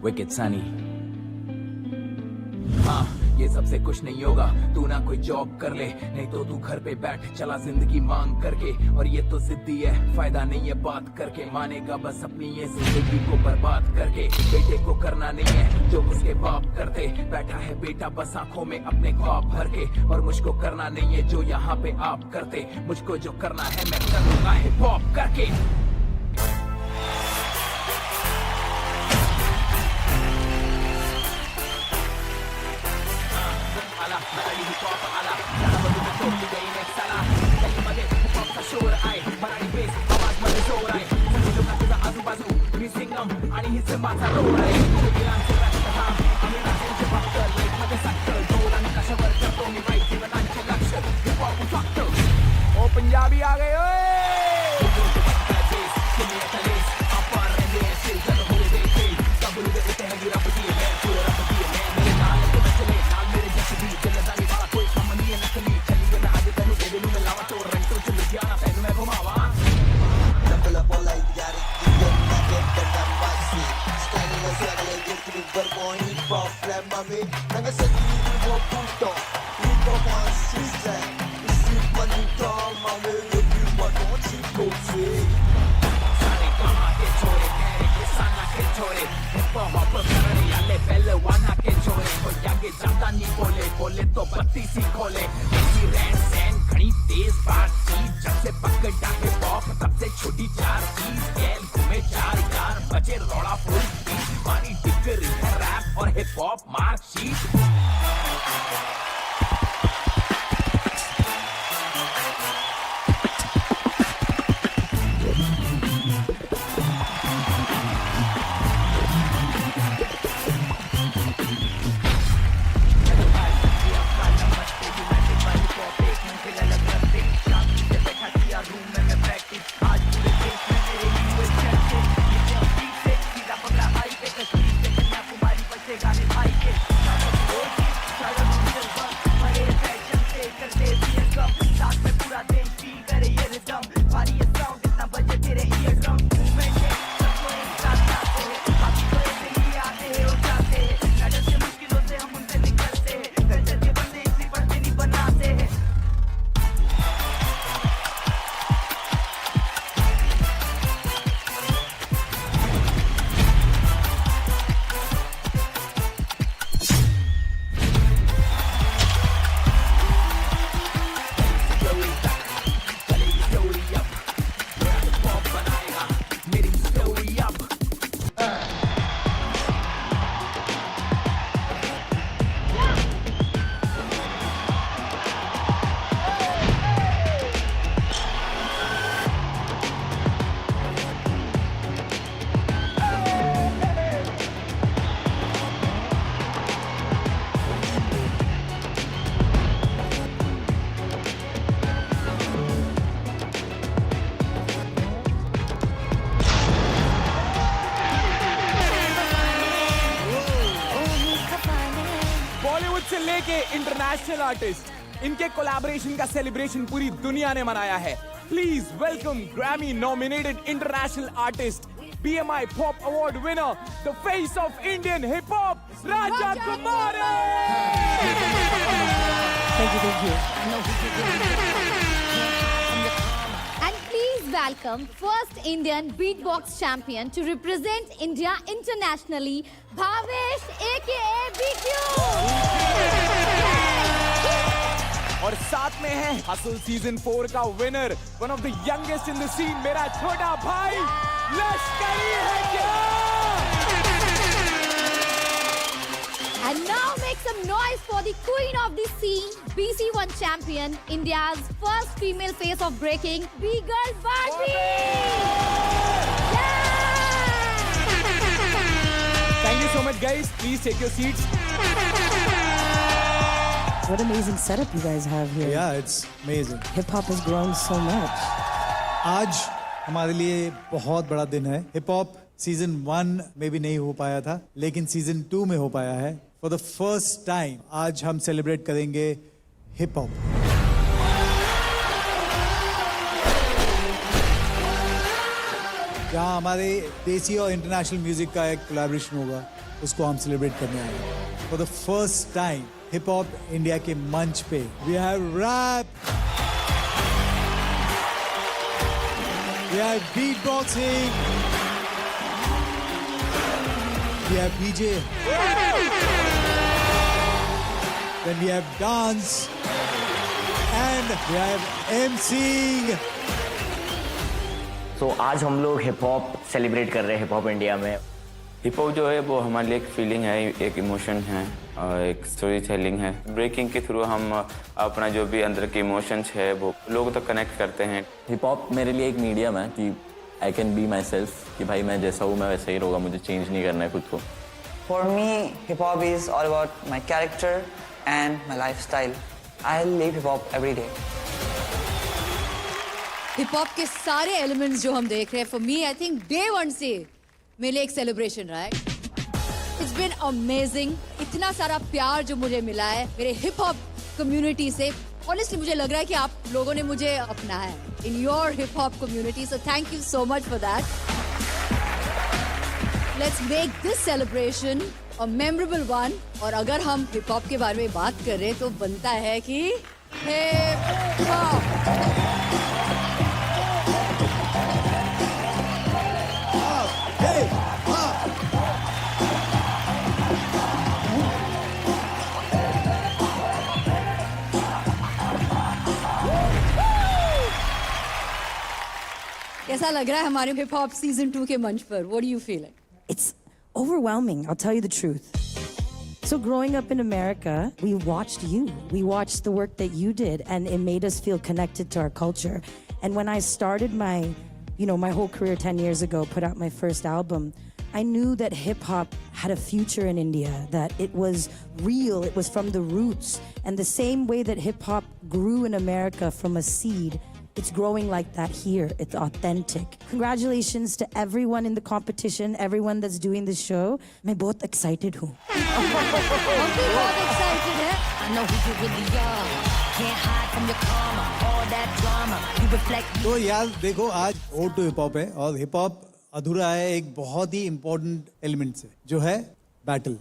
Wicket Sunny. हाँ, ये सबसे कुछ नहीं होगा, तू ना कोई जॉब कर ले, नहीं तो तू घर पे बैठ चला जिंदगी मांग करके। और ये तो जिद्दी है, फायदा नहीं है बात करके, मानेगा बस अपनी ये जिंदगी को बर्बाद करके। बेटे को करना नहीं है जो उसके बाप करते, बैठा है बेटा बस आंखों में अपने ख्वाब भर के। और मुझको करना नहीं है जो यहाँ पे आप करते, मुझको जो करना है मैं कर लूंगा हिप हॉप करके। आणि हिच माझा रोड आहे, आम्ही नाचेंचे फक्त लाईफ मध्ये साखर ढोल आणि कशावर करतो मी वाईट जीवनांचे लक्ष हिप हॉप फक्त। ओ पंजाबी आ गए ओए बोले तो बत्तीसी खोले, रहन सहन घनी तेज बातचीत, जब से पकड़ा है पॉप तब से छोटी चार चीज, गैल घूमे 4 बजे रोड़ा फुल बीट, मारी डिग्री है रैप और हिप हॉप मार्कशीट। से लेके इंटरनेशनल आर्टिस्ट, इनके कोलैबोरेशन का सेलिब्रेशन पूरी दुनिया ने मनाया है। Please welcome Grammy nominated international artist, BMI Pop Award winner, the face of Indian hip hop, Raja Kumari. Thank you. And please welcome first Indian beatbox champion to represent India internationally, Bhavesh aka BQ. और साथ में है hustle season 4 का winner, one of the youngest in the scene, मेरा छोटा भाई लश्करी है क्या? And now make some noise for the queen of the scene, BC1 champion, India's first female face of breaking, B-Girl Barbie. Thank you so much guys, please take your seats. What amazing setup you guys have here. Yeah, it's amazing. Hip hop has grown so much. आज हमारे लिए बहुत बड़ा दिन है। Hip hop season 1 में भी नहीं हो पाया था, लेकिन सीजन 2 में हो पाया है। फॉर द फर्स्ट टाइम आज हम सेलिब्रेट करेंगे हिप हॉप। जहाँ हमारे देसी और इंटरनेशनल म्यूजिक का एक कोलैबोरेशन होगा। उसको हम सेलिब्रेट करने आए हैं। For the first time hip hop India के मंच पे we have rap, we have beat boxing, we have DJ, then we have dance and we have emceeing. तो आज हम लोग हिप हॉप सेलिब्रेट कर रहे हैं हिप हॉप इंडिया में। हिप हॉप जो है वो हमारे लिए एक फीलिंग है, एक इमोशन है, एक स्टोरी टेलिंग है। ब्रेकिंग के थ्रू हम अपना जो भी अंदर के इमोशंस है वो लोगों तक कनेक्ट करते हैं। हिप हॉप मेरे लिए एक मीडियम है कि I can be my self, कि भाई मैं जैसा हूँ मैं वैसा ही रहूँगा, मुझे चेंज नहीं करना है खुद को। For me, hip hop is all about my character and my lifestyle. I live hip hop every day. Hip hop के सारे एलिमेंट्स जो हम देख रहे हैं, for me I think day one से मेरे लिए एक सेलिब्रेशन रहा है। It's been amazing. इतना सारा प्यार जो मुझे मिला है मेरे हिप हॉप कम्युनिटी से, ऑनेस्टली मुझे लग रहा है कि आप लोगों ने मुझे अपना है in your hip hop community, so thank you so much for that. Let's make this celebration a memorable one. और अगर हम हिप हॉप के बारे में बात कर रहे हैं तो बनता है कि हिप हॉप। कैसा लग रहा है हमारे हिप हॉप सीजन 2 के मंच पर? What do you feel? It's overwhelming, I'll tell you the truth. So growing up in America, we watched you. We watched the work that you did, and it made us feel connected to our culture. And when I started my whole career 10 years ago, put out my first album, I knew that hip hop had a future in India, that it was real, it was from the roots. And the same way that hip hop grew in America from a seed, it's growing like that here. It's authentic. Congratulations to everyone in the competition, everyone that's doing this show. मैं बहुत excited हूँ. हम भी बहुत excited हैं। I know who you really are. Can't hide from your karma. All that drama. You reflect. तो यार देखो, आज ओड टू हिप हॉप है और हिप हॉप अधूरा है एक बहुत ही इंपॉर्टेंट एलिमेंट से, जो है बैटल।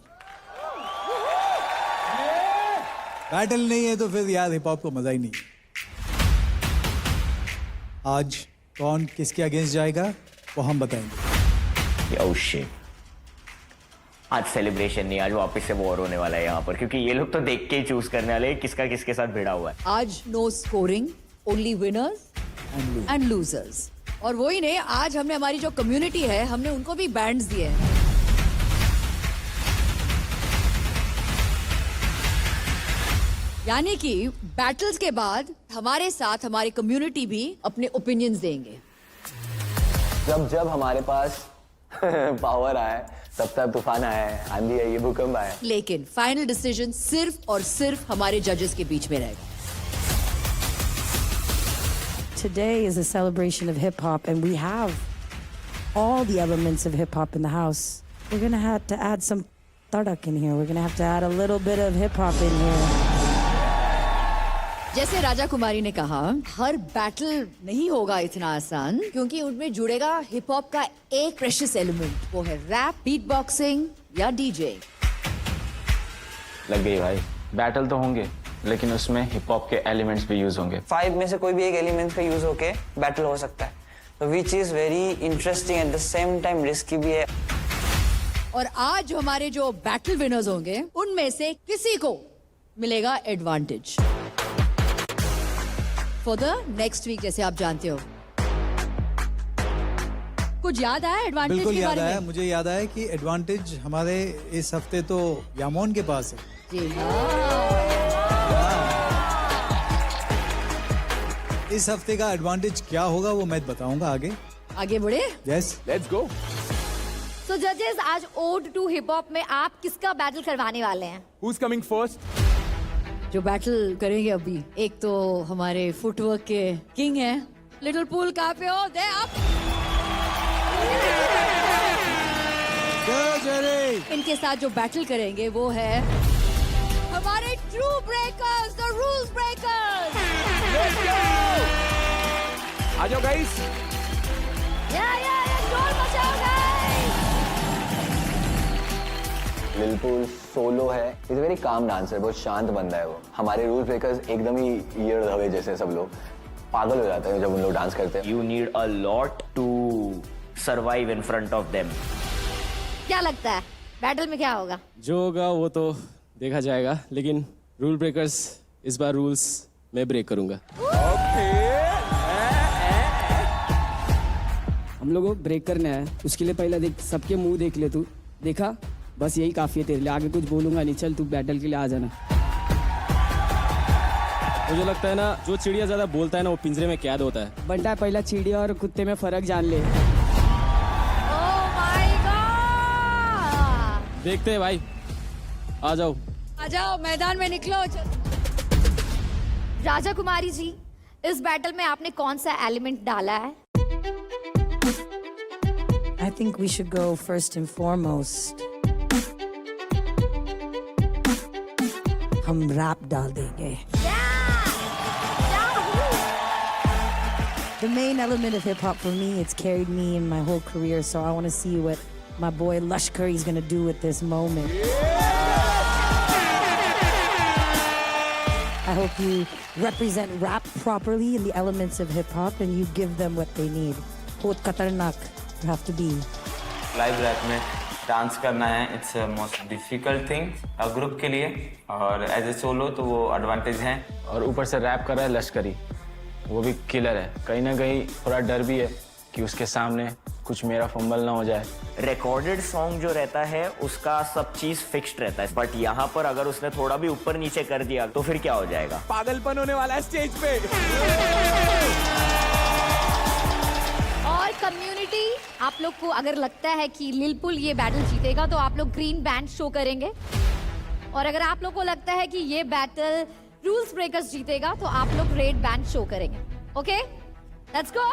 बैटल नहीं है तो फिर यार हिप हॉप को मजा ही नहीं है। आज कौन किसके अगेंस्ट जाएगा वो हम बताएंगे। ओह शिट, आज सेलिब्रेशन नहीं, आज वापस से वॉर होने वाला है यहाँ पर, क्योंकि ये लोग तो देख के ही चूज करने वाले हैं किसका किसके साथ भिड़ा हुआ है। आज no scoring, only winners and losers. और वही नहीं, आज हमने हमारी जो कम्युनिटी है हमने उनको भी बैंड्स दिए हैं। यानी कि बैटल्स के बाद हमारे साथ हमारी कम्युनिटी भी अपने ओपिनियंस देंगे। जब हमारे पास पावर आया, तब तूफान आया है, आंधी आई है, भूकंप आया है। लेकिन फाइनल डिसीजन सिर्फ और सिर्फ हमारे जजेस के बीच में रहेगा। Today is a celebration of hip hop, and we have all the elements of hip hop in the house. We're gonna have to add some tadak in here. We're gonna have to add a little bit of hip hop in here. जैसे राजा कुमारी ने कहा, हर battle नहीं होगा इतना आसान, क्योंकि उनमें जुड़ेगा हिप हॉप का एक प्रेशियस एलिमेंट, वो है रैप, बीट बॉक्सिंग या डीजे। लग गई भाई। बैटल तो होंगे लेकिन उसमें हिप हॉप के एलिमेंट्स भी यूज होंगे। 5 में से कोई भी एक एलिमेंट का यूज होके बैटल हो सकता है, तो which is very interesting at the same time risky भी है। और आज हमारे जो बैटल विनर्स होंगे उनमें से किसी को मिलेगा advantage for the next week. जैसे आप जानते हो, कुछ याद आया एडवांटेज बिल्कुल के याद बारे आया, में? मुझे याद आया कि एडवांटेज हमारे इस हफ्ते तो यामोन के पास है। जी हाँ। इस हफ्ते का एडवांटेज क्या होगा वो मैं बताऊंगा आगे। आगे बढ़े। Yes, let's go. सो जजेस, आज ओड टू हिप हॉप में आप किसका बैटल करवाने वाले हैं? Who's coming first? जो बैटल करेंगे अभी, एक तो हमारे फुटवर्क के किंग हैं, लिटिल पूल कहाँ पे हो? दे आप। इनके साथ जो बैटल करेंगे वो है हमारे true breakers, the rules breakers. आ जाओ गाइस। या शोर मचाओ गाइस। लिलपुल सोलो है, इज वेरी काम डांसर, बहुत शांत बंदा है वो। हमारे रूल ब्रेकर्स एकदम ही ईयर धवे जैसे, सब लोग पागल हो जाते हैं जब उन लोग डांस करते हैं। You need a lot to survive in front of them. क्या लगता है बैटल में क्या होगा? जो होगा वो तो देखा जाएगा, लेकिन रूल ब्रेकर्स इस बार रूल्स मैं ब्रेक करूंगा। हम लोगों को ब्रेक करना है, उसके लिए पहले देख, सबके मुंह देख ले तू, देखा? बस यही काफी है तेरे लिए, आगे कुछ बोलूंगा नहीं। चल तू बैटल के लिए आ जाना। मुझे लगता है ना, जो चिड़िया ज्यादा बोलता है ना वो पिंजरे में कैद होता है। बंटा पहला चिड़िया और कुत्ते में फर्क जान ले। Oh my God! देखते हैं भाई, आ जाओ। आ जाओ, मैदान में निकलो। राजा कुमारी जी, इस बैटल में आपने कौन सा एलिमेंट डाला है? I think we should go first and foremost. हम रैप डाल देंगे। The main element of hip hop for me, it's carried me in my whole career, so I want to see what my boy Lushkar is going to do with this moment. I hope you represent rap properly in the elements of hip hop and you give them what they need. बहुत खतरनाक you have to be. Live rap में dance करना है, it's most difficult thing group के लिए, और as a solo तो वो एडवांटेज है। और ऊपर से रैप कर रहा है लश्करी, वो भी किलर है। कहीं ना कहीं थोड़ा डर भी है कि उसके सामने कुछ मेरा फंबल ना हो जाए। रिकॉर्डेड सॉन्ग जो रहता है उसका सब चीज फिक्स्ड रहता है, बट यहाँ पर अगर उसने थोड़ा भी ऊपर नीचे कर दिया तो फिर क्या हो जाएगा? पागलपन होने वाला है स्टेज पे। और कम्युनिटी, आप लोग को अगर लगता है कि लिलपुल ये बैटल जीतेगा तो आप लोग ग्रीन बैंड शो करेंगे, और अगर आप लोग को लगता है कि ये बैटल रूल्स ब्रेकर्स जीतेगा तो आप लोग रेड बैंड शो करेंगे। Okay, let's go.